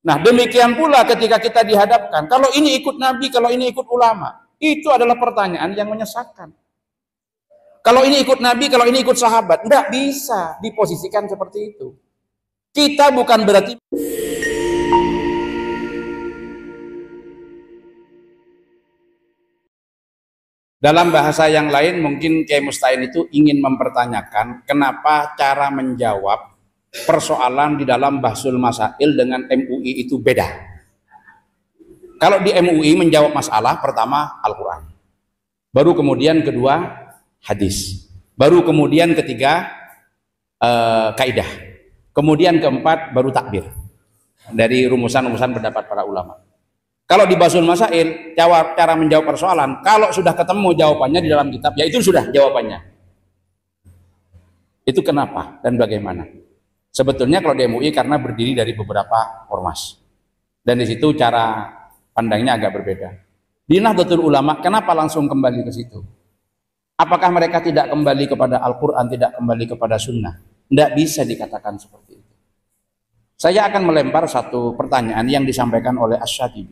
Nah, demikian pula ketika kita dihadapkan, kalau ini ikut Nabi, kalau ini ikut ulama, itu adalah pertanyaan yang menyesatkan. Kalau ini ikut Nabi, kalau ini ikut sahabat, tidak bisa diposisikan seperti itu. Kita bukan berarti dalam bahasa yang lain mungkin Kiai Musta'in itu ingin mempertanyakan kenapa cara menjawab persoalan di dalam Bahsul Masail dengan MUI itu beda. Kalau di MUI menjawab masalah pertama Al-Quran, baru kemudian kedua hadis, baru kemudian ketiga kaidah, kemudian keempat baru takbir dari rumusan-rumusan pendapat para ulama. Kalau di Bahsul Masail cara menjawab persoalan, kalau sudah ketemu jawabannya di dalam kitab, ya itu sudah jawabannya. Itu kenapa dan bagaimana? Sebetulnya kalau di MUI karena berdiri dari beberapa ormas, dan di situ cara pandangnya agak berbeda. Di Nahdlatul Ulama kenapa langsung kembali ke situ? Apakah mereka tidak kembali kepada Al-Quran, tidak kembali kepada Sunnah? Tidak bisa dikatakan seperti itu. Saya akan melempar satu pertanyaan yang disampaikan oleh Asy-Syatibi.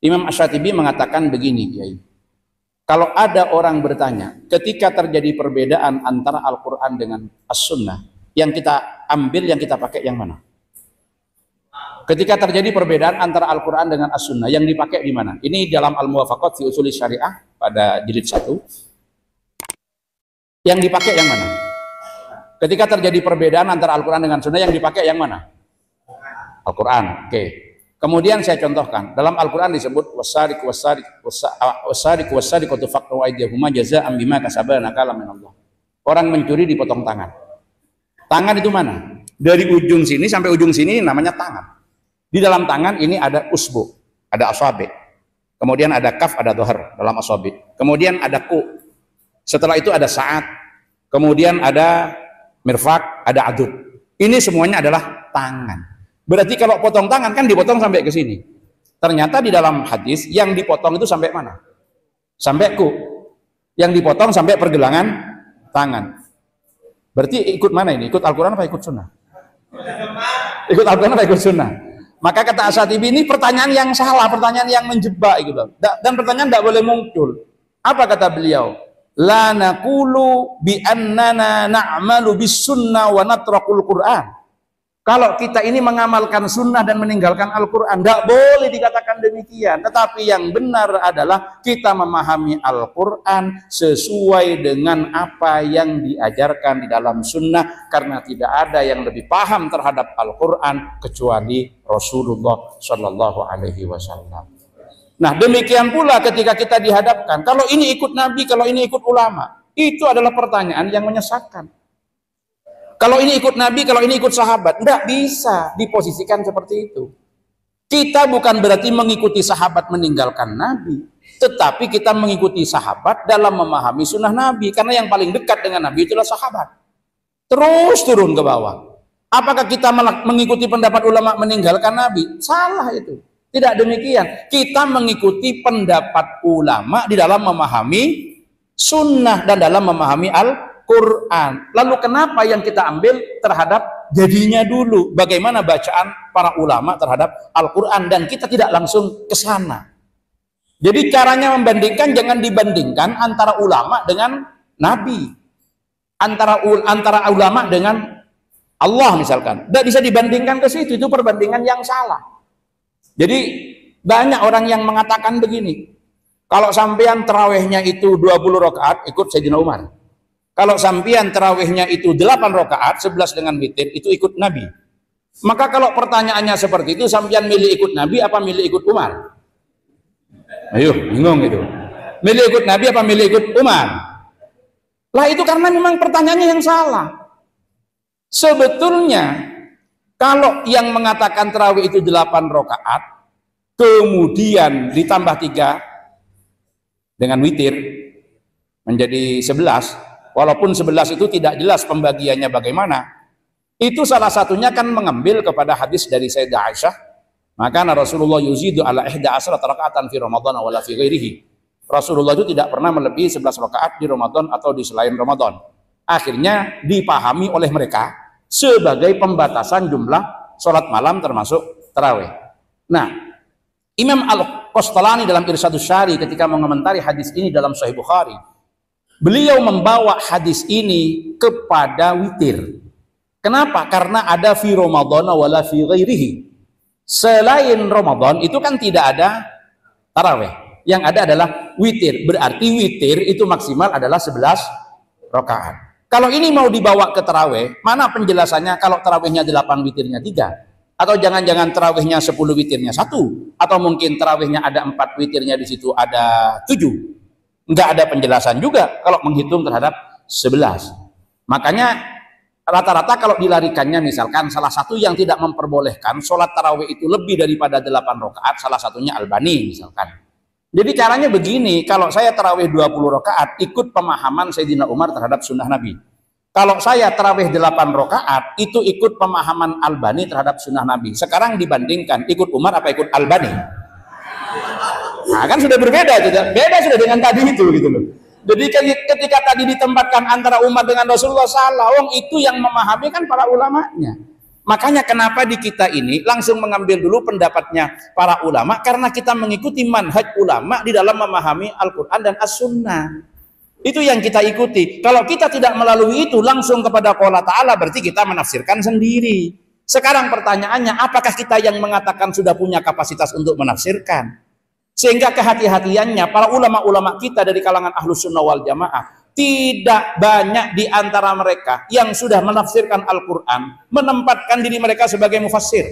Imam Asy-Syatibi mengatakan begini, Kiai. Kalau ada orang bertanya, ketika terjadi perbedaan antara Al-Quran dengan As-Sunnah, yang kita ambil, yang kita pakai yang mana? Ketika terjadi perbedaan antara Al-Quran dengan As-Sunnah, yang dipakai di mana? Ini dalam Al-Muwafaqat fi Ushul Syariah pada jilid 1. Yang dipakai yang mana? Ketika terjadi perbedaan antara Al-Quran dengan Sunnah, yang dipakai yang mana? Al-Quran. Oke. Kemudian saya contohkan, dalam Al-Quran disebut wasariqu wasariqatu faqtu aydiyahuma jazaa'an bima kasaba nakalan minallah. Orang mencuri dipotong tangan. Tangan itu mana? Dari ujung sini sampai ujung sini namanya tangan. Di dalam tangan ini ada usbu, ada asabi. Kemudian ada kaf, ada dohar dalam asabi. Kemudian ada ku. Setelah itu ada saat. Kemudian ada mirfak, ada adud. Ini semuanya adalah tangan. Berarti kalau potong tangan kan dipotong sampai ke sini. Ternyata di dalam hadis yang dipotong itu sampai mana? Sampai ku. Yang dipotong sampai pergelangan tangan. Berarti ikut mana ini? Ikut Al-Quran apa ikut Sunnah? Ikut Al-Quran apa ikut Sunnah? Maka kata Asy-Syatibi ini pertanyaan yang salah, pertanyaan yang menjebak gitu. Dan pertanyaan tidak boleh muncul. Apa kata beliau? La naqulu bi annana na'malu bis sunnah wa natrakul Qur'an. Kalau kita ini mengamalkan sunnah dan meninggalkan Al-Quran, tidak boleh dikatakan demikian. Tetapi yang benar adalah kita memahami Al-Quran sesuai dengan apa yang diajarkan di dalam sunnah, karena tidak ada yang lebih paham terhadap Al-Quran kecuali Rasulullah Shallallahu Alaihi Wasallam. Nah, demikian pula ketika kita dihadapkan, kalau ini ikut Nabi, kalau ini ikut ulama, itu adalah pertanyaan yang menyesatkan. Kalau ini ikut Nabi, kalau ini ikut sahabat, tidak bisa diposisikan seperti itu. Kita bukan berarti mengikuti sahabat meninggalkan Nabi, tetapi kita mengikuti sahabat dalam memahami sunnah Nabi, karena yang paling dekat dengan Nabi itulah sahabat. Terus turun ke bawah. Apakah kita mengikuti pendapat ulama meninggalkan Nabi? Salah itu. Tidak demikian. Kita mengikuti pendapat ulama di dalam memahami sunnah dan dalam memahami Al-Quran. Lalu kenapa yang kita ambil terhadap jadinya dulu? Bagaimana bacaan para ulama terhadap Al-Quran? Dan kita tidak langsung ke sana. Jadi caranya membandingkan, jangan dibandingkan antara ulama dengan Nabi. Antara ulama dengan Allah misalkan. Tidak bisa dibandingkan ke situ. Itu perbandingan yang salah. Jadi banyak orang yang mengatakan begini. Kalau sampean terawihnya itu 20 rakaat, ikut Sayyidina Umar. Kalau sampean terawihnya itu 8 rakaat, 11 dengan witir, itu ikut Nabi. Maka kalau pertanyaannya seperti itu, sampean milih ikut Nabi apa milih ikut Umar? Ayo, bingung gitu. Milih ikut Nabi apa milih ikut Umar? Lah itu karena memang pertanyaannya yang salah. Sebetulnya kalau yang mengatakan tarawih itu 8 rakaat, kemudian ditambah 3 dengan witir menjadi 11, walaupun 11 itu tidak jelas pembagiannya bagaimana, itu salah satunya kan mengambil kepada hadis dari Sayyidah Aisyah, maka Rasulullah yuzidu ala 11 rakaatan fi Ramadan wala fi ghairihi. Rasulullah itu tidak pernah melebihi 11 rakaat di Ramadan atau di selain Ramadan. Akhirnya dipahami oleh mereka sebagai pembatasan jumlah sholat malam termasuk tarawih. Nah, Imam Al-Qastalani dalam Irsyadus Syari ketika mengomentari hadis ini dalam Sahih Bukhari, beliau membawa hadis ini kepada witir. Kenapa? Karena ada fi Ramadan wala fi ghairihi. Selain Ramadan itu kan tidak ada tarawih. Yang ada adalah witir. Berarti witir itu maksimal adalah 11 rakaat. Kalau ini mau dibawa ke tarawih, mana penjelasannya kalau tarawihnya 8 witirnya 3? Atau jangan-jangan tarawihnya 10 witirnya 1, atau mungkin tarawihnya ada 4 witirnya di situ ada 7. Enggak ada penjelasan juga kalau menghitung terhadap 11. Makanya rata-rata kalau dilarikannya misalkan salah satu yang tidak memperbolehkan sholat tarawih itu lebih daripada 8 rakaat, salah satunya Albani misalkan. Jadi caranya begini, kalau saya tarawih 20 rakaat ikut pemahaman Sayyidina Umar terhadap sunnah Nabi. Kalau saya tarawih 8 rakaat itu ikut pemahaman Albani terhadap sunnah Nabi. Sekarang dibandingkan ikut Umar apa ikut Albani? Nah kan sudah berbeda, beda sudah dengan tadi itu gitu loh. Jadi ketika tadi ditempatkan antara Umar dengan Rasulullah salah, itu yang memahami kan para ulamanya. Makanya kenapa di kita ini langsung mengambil dulu pendapatnya para ulama, karena kita mengikuti manhaj ulama di dalam memahami Al-Quran dan As-Sunnah. Itu yang kita ikuti. Kalau kita tidak melalui itu langsung kepada Qala Ta'ala, berarti kita menafsirkan sendiri. Sekarang pertanyaannya, apakah kita yang mengatakan sudah punya kapasitas untuk menafsirkan? Sehingga kehati-hatiannya para ulama-ulama kita dari kalangan Ahlus Sunnah wal Jamaah, tidak banyak di antara mereka yang sudah menafsirkan Al-Quran menempatkan diri mereka sebagai mufassir.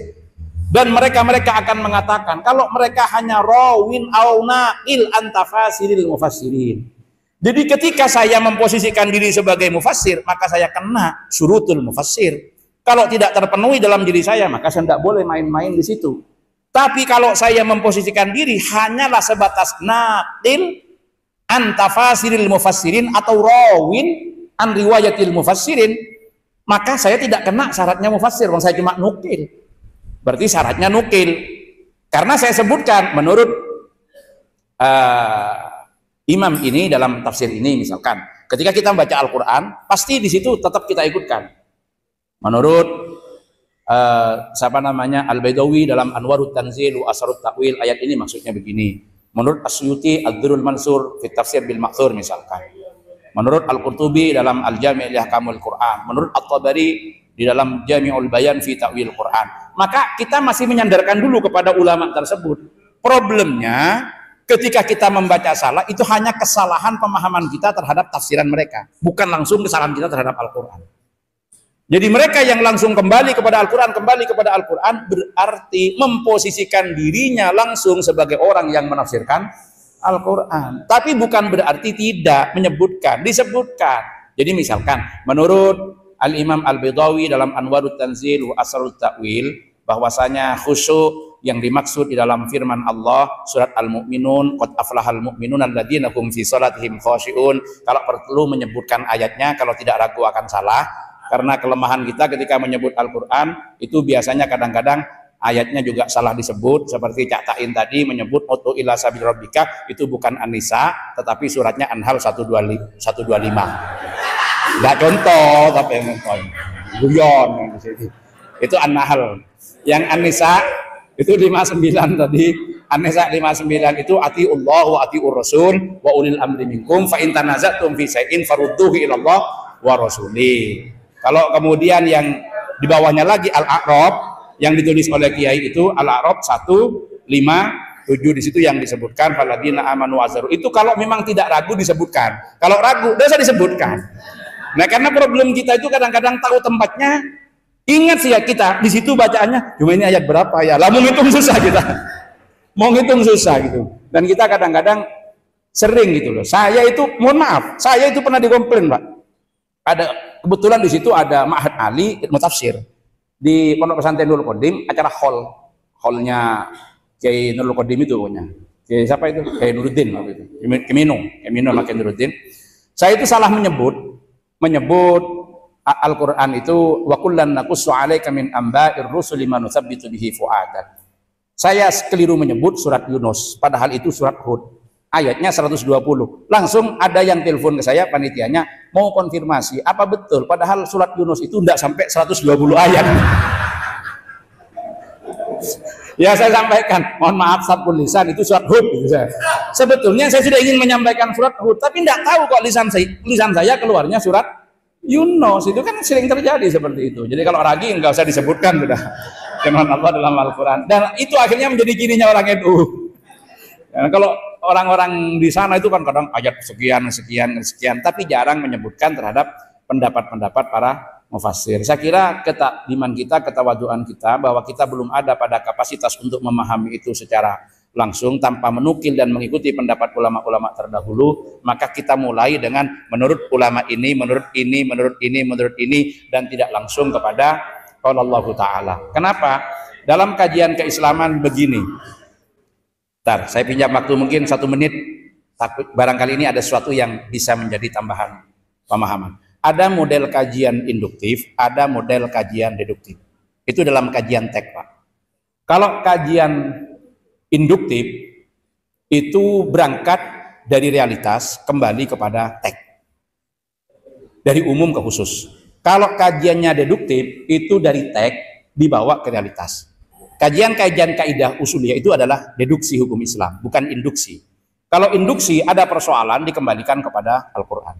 Dan mereka akan mengatakan kalau mereka hanya rawin au naqil an tafasiril mufassirin. Jadi ketika saya memposisikan diri sebagai mufassir, maka saya kena syurutul mufassir. Kalau tidak terpenuhi dalam diri saya, maka saya tidak boleh main-main di situ. Tapi kalau saya memposisikan diri hanyalah sebatas naqil an tafasiril mufassirin atau rawin an riwayatil mufassirin, maka saya tidak kena syaratnya mufassir, saya cuma nukil. Berarti syaratnya nukil. Karena saya sebutkan menurut imam ini dalam tafsir ini misalkan, ketika kita membaca Al-Quran, pasti di situ tetap kita ikutkan. Menurut siapa namanya Al-Baidawi dalam Anwarut Tanzil wa Asrarut Ta'wil, ayat ini maksudnya begini. Menurut Asyuti Ad-Durrul Mansur fi Tafsir bil Ma'thur misalkan. Menurut Al-Qurtubi dalam Al-Jami' li Ahkamul Quran. Menurut At-Tabari di dalam Jami'ul Bayan fi Ta'wil Quran. Maka kita masih menyandarkan dulu kepada ulama tersebut. Problemnya ketika kita membaca salah itu hanya kesalahan pemahaman kita terhadap tafsiran mereka, bukan langsung kesalahan kita terhadap Al-Quran. Jadi mereka yang langsung kembali kepada Al-Quran berarti memposisikan dirinya langsung sebagai orang yang menafsirkan Al-Quran. Tapi bukan berarti tidak menyebutkan, disebutkan. Jadi misalkan menurut Al-Imam Al-Baidawi dalam Anwarut Tanzil wa Asrarut Ta'wil, bahwasanya khusyuk yang dimaksud di dalam firman Allah surat Al-Mu'minun, qad aflahal mu'minun alladzina hum fi shalatihim khashi'un. Kalau perlu menyebutkan ayatnya, kalau tidak ragu akan salah. Karena kelemahan kita ketika menyebut Al-Quran itu biasanya kadang-kadang ayatnya juga salah disebut, seperti Cak Ta'in tadi menyebut Utu ila sabil rabbika, itu bukan An-Nisa tetapi suratnya Anhal 125. Enggak contoh tapi guyon itu An-Nahl. Yang An-Nisa itu 59 tadi. An-Nisa 59 itu atiullah wa atiur rasul wa ulil amri minkum fa in tanaza'tum fi syai'in farudduhu ila Allah wa rasuli. Kalau kemudian yang di bawahnya lagi Al-A'raf yang ditulis oleh Kiai itu Al-A'raf 157 di situ yang disebutkan faladina amanu azaru. Itu kalau memang tidak ragu disebutkan. Kalau ragu dosa disebutkan. Nah, karena problem kita itu kadang-kadang tahu tempatnya. Ingat sih ya kita di situ bacaannya cuma ini ayat berapa ya. Lah mau ngitung susah kita. Mau ngitung susah gitu. Dan kita kadang-kadang sering gitu loh. Saya itu mohon maaf, saya itu pernah dikomplain, Pak. Ada kebetulan di situ ada Ma'had Ali ilmu tafsir di Pondok Pesantren Nurul Qadim, acara hallnya Kiai Nurul Qadim itu punya. Kiai siapa itu? Kiai Nuruddin waktu itu. Kemino Kiai Nuruddin. Saya itu salah menyebut Al-Quran itu wa kullan naqussu 'alaika min amba'ir rusuli ma nuthabbitu bihi fu'adak. Saya keliru menyebut surat Yunus, padahal itu surat Hud. Ayatnya 120. Langsung ada yang telepon ke saya, panitianya mau konfirmasi apa betul padahal surat Yunus itu tidak sampai 120 ayat. Ya saya sampaikan, mohon maaf sabkul lisan itu surat Hud gitu saya. Sebetulnya saya sudah ingin menyampaikan surat Hud, tapi tidak tahu kok lisan saya keluarnya surat Yunus. Itu kan sering terjadi seperti itu. Jadi kalau ragi enggak usah disebutkan sudah. Firman Allah dalam Al-Quran. Dan itu akhirnya menjadi cirinya orang NU. Ya, kalau orang-orang di sana itu kan kadang ayat sekian, tapi jarang menyebutkan terhadap pendapat-pendapat para mufassir. Saya kira ketakdiman kita, ketawaduan kita bahwa kita belum ada pada kapasitas untuk memahami itu secara langsung tanpa menukil dan mengikuti pendapat ulama-ulama terdahulu, maka kita mulai dengan menurut ulama ini, menurut ini dan tidak langsung kepada qaul Allah Ta'ala. Kenapa? Dalam kajian keislaman begini. Bentar, saya pinjam waktu mungkin 1 menit. Takut barangkali ini ada sesuatu yang bisa menjadi tambahan pemahaman. Ada model kajian induktif, ada model kajian deduktif. Itu dalam kajian tek, Pak. Kalau kajian induktif itu berangkat dari realitas kembali kepada tek. Dari umum ke khusus. Kalau kajiannya deduktif itu dari tek dibawa ke realitas. Kajian-kajian kaidah usuliyah itu adalah deduksi hukum Islam, bukan induksi. Kalau induksi ada persoalan dikembalikan kepada Al-Quran.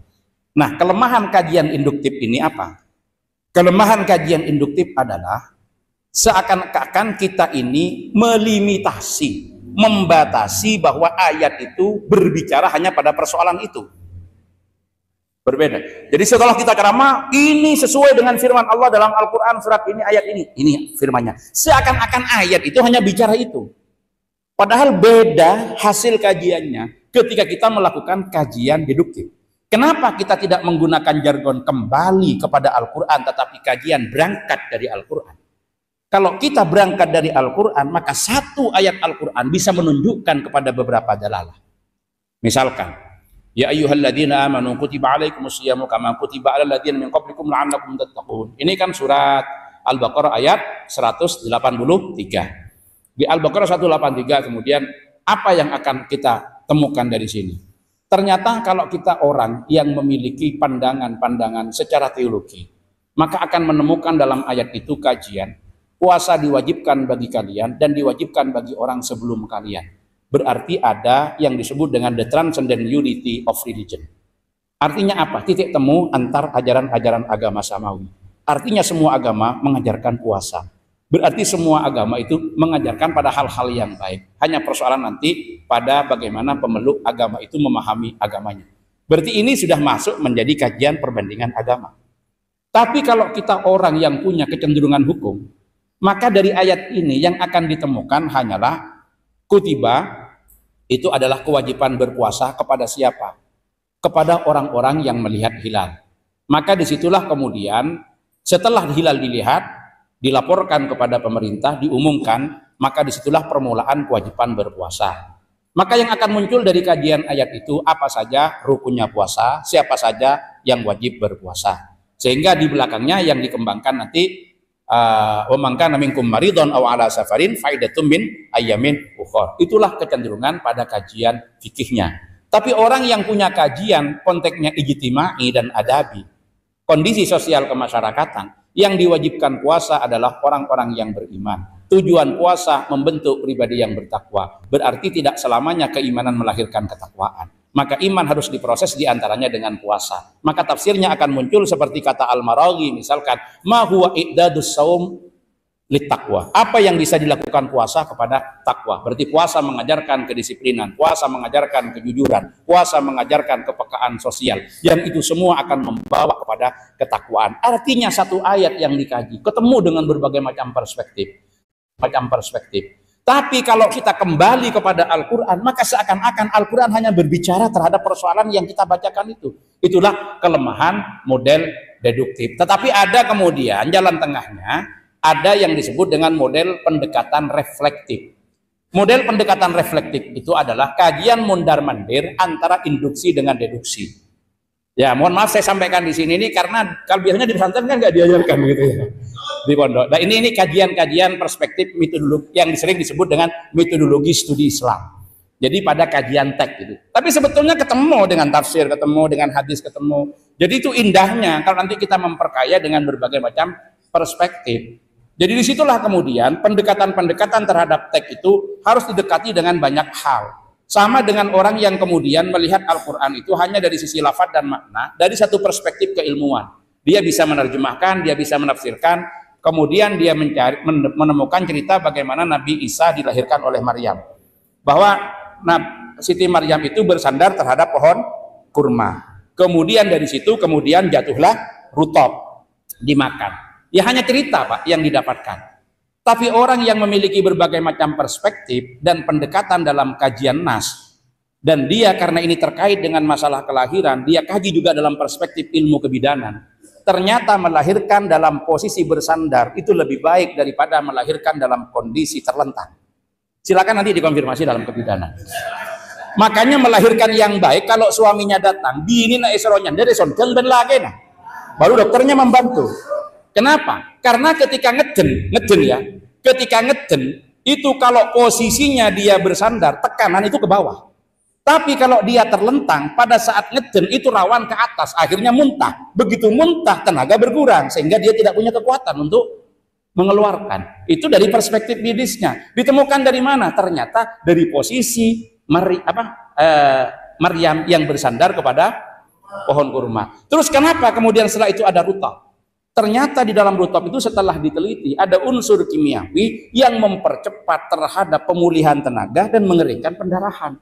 Nah, kelemahan kajian induktif ini apa? Kelemahan kajian induktif adalah seakan-akan kita ini melimitasi, membatasi bahwa ayat itu berbicara hanya pada persoalan itu. Berbeda. Jadi setelah kita ceramah, ini sesuai dengan firman Allah dalam Al-Quran surat ini, ayat ini firmannya. Seakan-akan ayat itu hanya bicara itu. Padahal beda hasil kajiannya ketika kita melakukan kajian deduktif. Kenapa kita tidak menggunakan jargon kembali kepada Al-Quran, tetapi kajian berangkat dari Al-Quran? Kalau kita berangkat dari Al-Quran, maka satu ayat Al-Quran bisa menunjukkan kepada beberapa dalalah. Misalkan, ya ayyuhalladzina amanu kutiba alaikumusyiyamu kama kutiba alal ladzina min qablikum la'allakum tattaqun. Ini kan surat Al-Baqarah ayat 183. Di Al-Baqarah 183 kemudian apa yang akan kita temukan dari sini? Ternyata kalau kita orang yang memiliki pandangan-pandangan secara teologi, maka akan menemukan dalam ayat itu kajian puasa diwajibkan bagi kalian dan diwajibkan bagi orang sebelum kalian. Berarti ada yang disebut dengan the transcendent unity of religion. Artinya apa? Titik temu antar ajaran-ajaran agama samawi. Artinya semua agama mengajarkan puasa. Berarti semua agama itu mengajarkan pada hal-hal yang baik. Hanya persoalan nanti pada bagaimana pemeluk agama itu memahami agamanya. Berarti ini sudah masuk menjadi kajian perbandingan agama. Tapi kalau kita orang yang punya kecenderungan hukum, maka dari ayat ini yang akan ditemukan hanyalah kutiba itu adalah kewajiban berpuasa kepada siapa? Kepada orang-orang yang melihat hilal. Maka disitulah kemudian setelah hilal dilihat, dilaporkan kepada pemerintah, diumumkan, maka disitulah permulaan kewajiban berpuasa. Maka yang akan muncul dari kajian ayat itu apa saja rukunnya puasa, siapa saja yang wajib berpuasa. Sehingga di belakangnya yang dikembangkan nanti wa man kana minkum maridun aw ala safarin faidatun min ayyamin ukhra. Itulah kecenderungan pada kajian fikihnya. Tapi orang yang punya kajian konteksnya ijtimai dan adabi, kondisi sosial kemasyarakatan, yang diwajibkan puasa adalah orang-orang yang beriman. Tujuan puasa membentuk pribadi yang bertakwa. Berarti tidak selamanya keimanan melahirkan ketakwaan. Maka iman harus diproses diantaranya dengan puasa. Maka tafsirnya akan muncul seperti kata Al-Maraghi misalkan, ma huwa i'dadus shaum littaqwa. Apa yang bisa dilakukan puasa kepada takwa? Berarti puasa mengajarkan kedisiplinan, puasa mengajarkan kejujuran, puasa mengajarkan kepekaan sosial. Yang itu semua akan membawa kepada ketakwaan. Artinya satu ayat yang dikaji ketemu dengan berbagai macam perspektif. Tapi kalau kita kembali kepada Al-Quran, maka seakan-akan Al-Quran hanya berbicara terhadap persoalan yang kita bacakan itu. Itulah kelemahan model deduktif. Tetapi ada kemudian jalan tengahnya, ada yang disebut dengan model pendekatan reflektif. Model pendekatan reflektif itu adalah kajian mondar-mandir antara induksi dengan deduksi. Ya, mohon maaf saya sampaikan di sini ini karena kalau biasanya di pesantren kan nggak diajarkan gitu ya di pondok. Nah ini kajian-kajian perspektif metodologi yang sering disebut dengan metodologi studi Islam. Jadi pada kajian teks gitu. Tapi sebetulnya ketemu dengan tafsir, ketemu dengan hadis, ketemu. Jadi itu indahnya kalau nanti kita memperkaya dengan berbagai macam perspektif. Jadi disitulah kemudian pendekatan-pendekatan terhadap teks itu harus didekati dengan banyak hal. Sama dengan orang yang kemudian melihat Al-Quran itu hanya dari sisi lafaz dan makna, dari satu perspektif keilmuan. Dia bisa menerjemahkan, dia bisa menafsirkan, kemudian dia menemukan cerita bagaimana Nabi Isa dilahirkan oleh Maryam. Bahwa Siti Maryam itu bersandar terhadap pohon kurma. Kemudian dari situ kemudian jatuhlah rutop, dimakan. Ya hanya cerita Pak yang didapatkan. Tapi orang yang memiliki berbagai macam perspektif dan pendekatan dalam kajian nas, dan dia karena ini terkait dengan masalah kelahiran, dia kaji juga dalam perspektif ilmu kebidanan. Ternyata melahirkan dalam posisi bersandar itu lebih baik daripada melahirkan dalam kondisi terlentang. Silakan nanti dikonfirmasi dalam kebidanan. Makanya melahirkan yang baik kalau suaminya datang, bini na esronya dari sonteng ben lagi nah. Baru dokternya membantu. Kenapa? Karena ketika ngeden ya, ketika ngeden itu kalau posisinya dia bersandar, tekanan itu ke bawah. Tapi kalau dia terlentang, pada saat ngeden itu rawan ke atas, akhirnya muntah. Begitu muntah, tenaga berkurang, sehingga dia tidak punya kekuatan untuk mengeluarkan. Itu dari perspektif medisnya. Ditemukan dari mana? Ternyata dari posisi Maryam yang bersandar kepada pohon kurma. Terus kenapa kemudian setelah itu ada rutop? Ternyata di dalam rutop itu setelah diteliti ada unsur kimiawi yang mempercepat terhadap pemulihan tenaga dan mengeringkan pendarahan.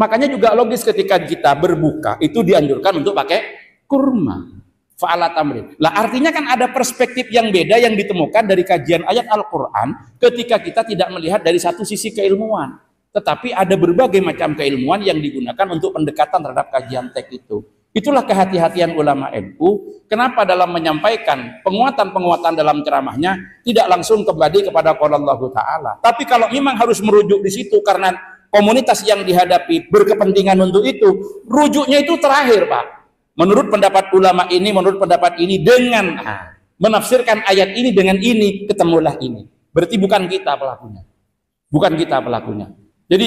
Makanya juga logis ketika kita berbuka itu dianjurkan untuk pakai kurma. Fa'ala tamrin. Lah artinya kan ada perspektif yang beda yang ditemukan dari kajian ayat Al-Quran ketika kita tidak melihat dari satu sisi keilmuan. Tetapi ada berbagai macam keilmuan yang digunakan untuk pendekatan terhadap kajian teks itu. Itulah kehati-hatian ulama NU. Kenapa dalam menyampaikan penguatan-penguatan dalam ceramahnya tidak langsung kembali kepada qala Allah Ta'ala. Tapi kalau memang harus merujuk di situ karena komunitas yang dihadapi berkepentingan untuk itu, rujuknya itu terakhir Pak. Menurut pendapat ulama ini, menurut pendapat ini, dengan menafsirkan ayat ini dengan ini, ketemulah ini. Berarti bukan kita pelakunya. Bukan kita pelakunya. Jadi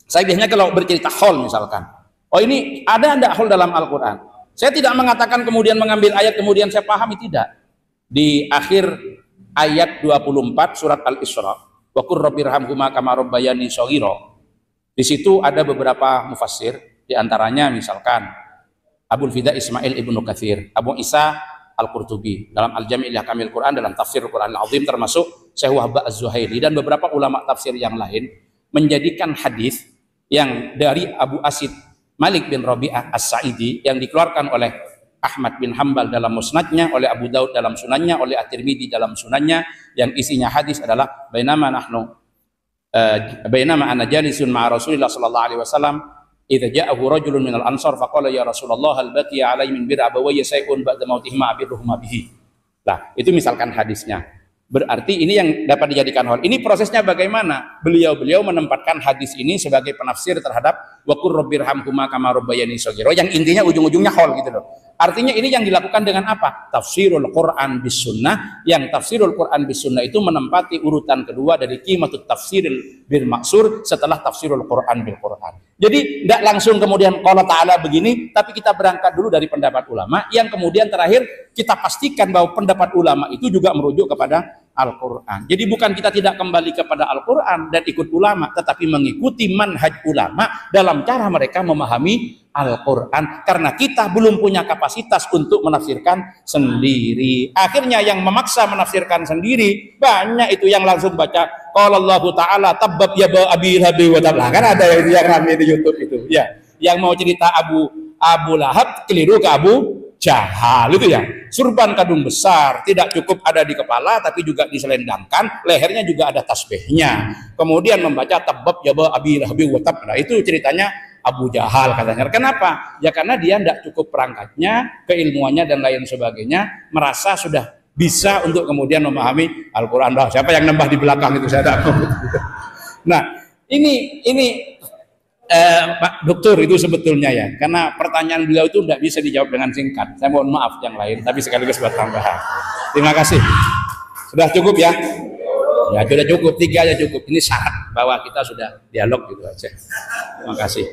saya biasanya kalau bercerita haul misalkan, oh ini ada enggak haul dalam Al-Quran? Saya tidak mengatakan kemudian mengambil ayat kemudian saya pahami, tidak. Di akhir ayat 24 surat Al-Isra, wa qur rabbirhamhuma kama rabbayani shaghira. Di situ ada beberapa mufassir, di antaranya misalkan Abul Fida Ismail Ibnu Katsir, Abu Isa Al-Qurtubi dalam Al-Jami' li Ahkamil Quran, dalam tafsir Quran Al-Azim, termasuk Syekh Wahba Az-Zuhaili dan beberapa ulama tafsir yang lain menjadikan hadis yang dari Abu Asid Malik bin Rabi'ah As-Sa'idi yang dikeluarkan oleh Ahmad bin Hambal dalam musnadnya, oleh Abu Daud dalam sunannya, oleh At-Tirmidzi dalam sunannya, yang isinya hadis adalah bainama ana jalisun ma'a Rasulillah sallallahu alaihi wasallam idza ja'ahu rajulun minal ansar faqala ya Rasulullah hal baqiya alai min bir abawayya shay'un ba'da mautihima abirruhuma bihi. Nah, itu misalkan hadisnya. Berarti ini yang dapat dijadikan hal. Ini prosesnya bagaimana? Beliau menempatkan hadis ini sebagai penafsir terhadap wa qur rabbirhamhuma kama rabbayani shaghira, yang intinya ujung-ujungnya hal gitu loh. Artinya ini yang dilakukan dengan apa? Tafsirul Quran bis sunnah, yang tafsirul Quran bis sunnah itu menempati urutan kedua dari qimatut tafsiril bil maksur setelah tafsirul Quran bil Quran. Jadi tidak langsung kemudian qala ta'ala begini, tapi kita berangkat dulu dari pendapat ulama yang kemudian terakhir kita pastikan bahwa pendapat ulama itu juga merujuk kepada Al-Quran. Jadi bukan kita tidak kembali kepada Al-Quran dan ikut ulama, tetapi mengikuti manhaj ulama dalam cara mereka memahami Al-Quran, karena kita belum punya kapasitas untuk menafsirkan sendiri. Akhirnya yang memaksa menafsirkan sendiri banyak, itu yang langsung baca qala Allah Ta'ala tabbab ya abi lahabi wa tablah. Kan ada yang rame di YouTube itu ya, yang mau cerita Abu Lahab keliru ke Abu Jahal itu ya. Surban kadung besar tidak cukup ada di kepala, tapi juga diselendangkan, lehernya juga ada tasbihnya. Kemudian membaca tabbab ya abi lahabi wa tablah. Itu ceritanya Abu Jahal katanya. Kenapa? Ya karena dia tidak cukup perangkatnya, keilmuannya dan lain sebagainya, merasa sudah bisa untuk kemudian memahami Al-Quran. Siapa yang nambah di belakang itu saya tidak tahu. Nah, ini Pak Dokter itu sebetulnya ya, karena pertanyaan beliau itu tidak bisa dijawab dengan singkat. Saya mohon maaf yang lain, tapi sekaligus buat tambahan. Terima kasih. Sudah cukup ya? Ya sudah cukup, 3 aja cukup. Ini syarat bahwa kita sudah dialog gitu aja. Terima kasih.